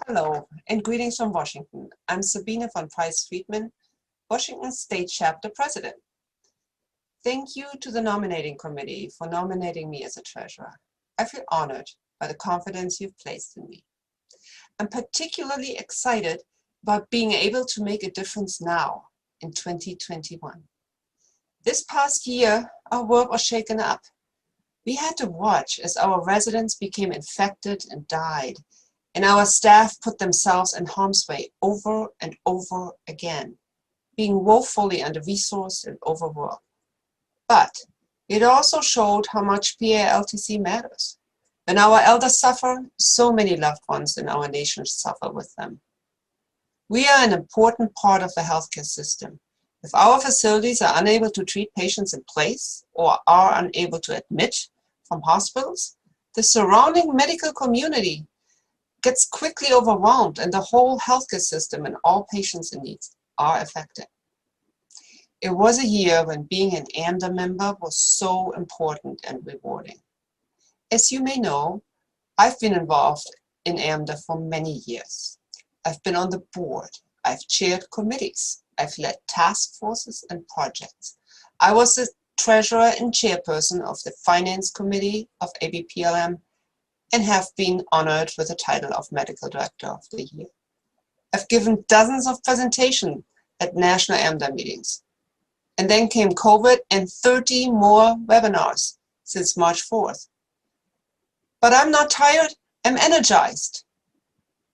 Hello, and greetings from Washington. I'm Sabine von Preyss-Friedman, Washington State Chapter President. Thank you to the nominating committee for nominating me as a treasurer. I feel honored by the confidence you've placed in me. I'm particularly excited about being able to make a difference now in 2021. This past year, our work was shaken up. We had to watch as our residents became infected and died, and our staff put themselves in harm's way over and over again, being woefully under-resourced and overworked. But it also showed how much PALTC matters. When our elders suffer, so many loved ones in our nation suffer with them. We are an important part of the healthcare system. If our facilities are unable to treat patients in place or are unable to admit from hospitals, the surrounding medical community gets quickly overwhelmed, and the whole healthcare system and all patients in need are affected. It was a year when being an AMDA member was so important and rewarding. As you may know, I've been involved in AMDA for many years. I've been on the board, I've chaired committees, I've led task forces and projects. I was the treasurer and chairperson of the finance committee of ABPLM and have been honored with the title of Medical Director of the Year. I've given dozens of presentations at national AMDA meetings. And then came COVID and 30 more webinars since March 4th. But I'm not tired, I'm energized.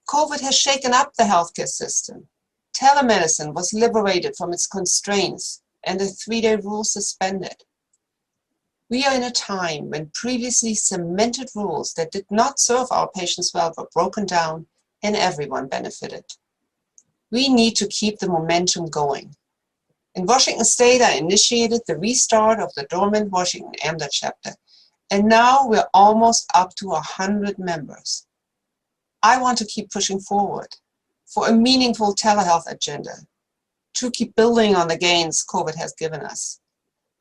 COVID has shaken up the healthcare system. Telemedicine was liberated from its constraints and the 3-day rule suspended. We are in a time when previously cemented rules that did not serve our patients well were broken down and everyone benefited. We need to keep the momentum going. In Washington State, I initiated the restart of the dormant Washington AMDA chapter, and now we're almost up to 100 members. I want to keep pushing forward for a meaningful telehealth agenda, to keep building on the gains COVID has given us.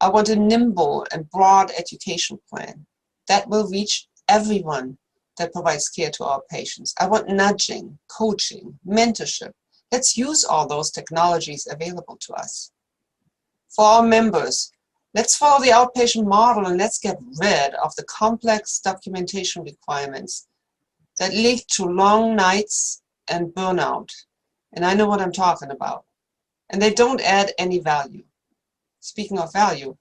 I want a nimble and broad education plan that will reach everyone that provides care to our patients. I want nudging, coaching, mentorship. Let's use all those technologies available to us. For our members, let's follow the outpatient model and let's get rid of the complex documentation requirements that lead to long nights and burnout. And I know what I'm talking about. And they don't add any value. Speaking of value,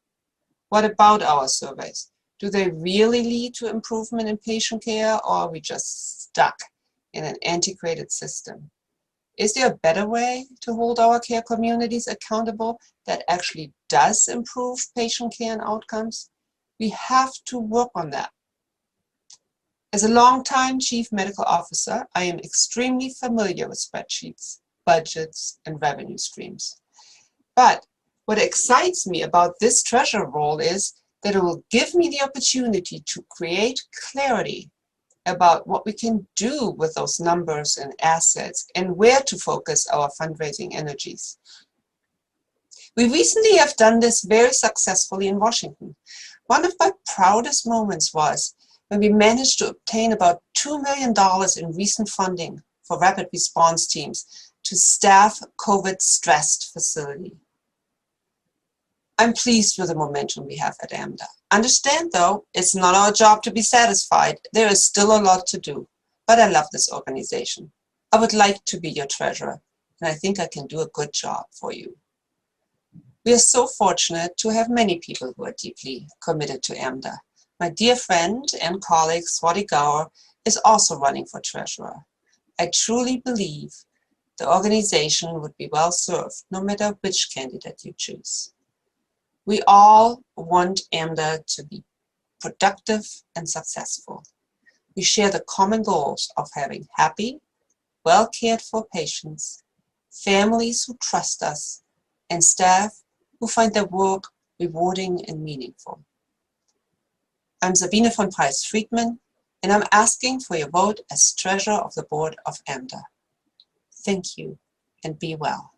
what about our surveys? Do they really lead to improvement in patient care, or are we just stuck in an antiquated system? Is there a better way to hold our care communities accountable that actually does improve patient care and outcomes? We have to work on that. As a longtime Chief Medical Officer, I am extremely familiar with spreadsheets, budgets, and revenue streams. But what excites me about this treasurer role is that it will give me the opportunity to create clarity about what we can do with those numbers and assets and where to focus our fundraising energies. We recently have done this very successfully in Washington. One of my proudest moments was when we managed to obtain about $2 million in recent funding for rapid response teams to staff COVID-stressed facility. I'm pleased with the momentum we have at AMDA. Understand though, it's not our job to be satisfied. There is still a lot to do, but I love this organization. I would like to be your treasurer, and I think I can do a good job for you. We are so fortunate to have many people who are deeply committed to AMDA. My dear friend and colleague Swati Gaur is also running for treasurer. I truly believe the organization would be well served no matter which candidate you choose. We all want AMDA to be productive and successful. We share the common goals of having happy, well-cared for patients, families who trust us, and staff who find their work rewarding and meaningful. I'm Sabine von Preyss-Friedman, and I'm asking for your vote as treasurer of the board of AMDA. Thank you, and be well.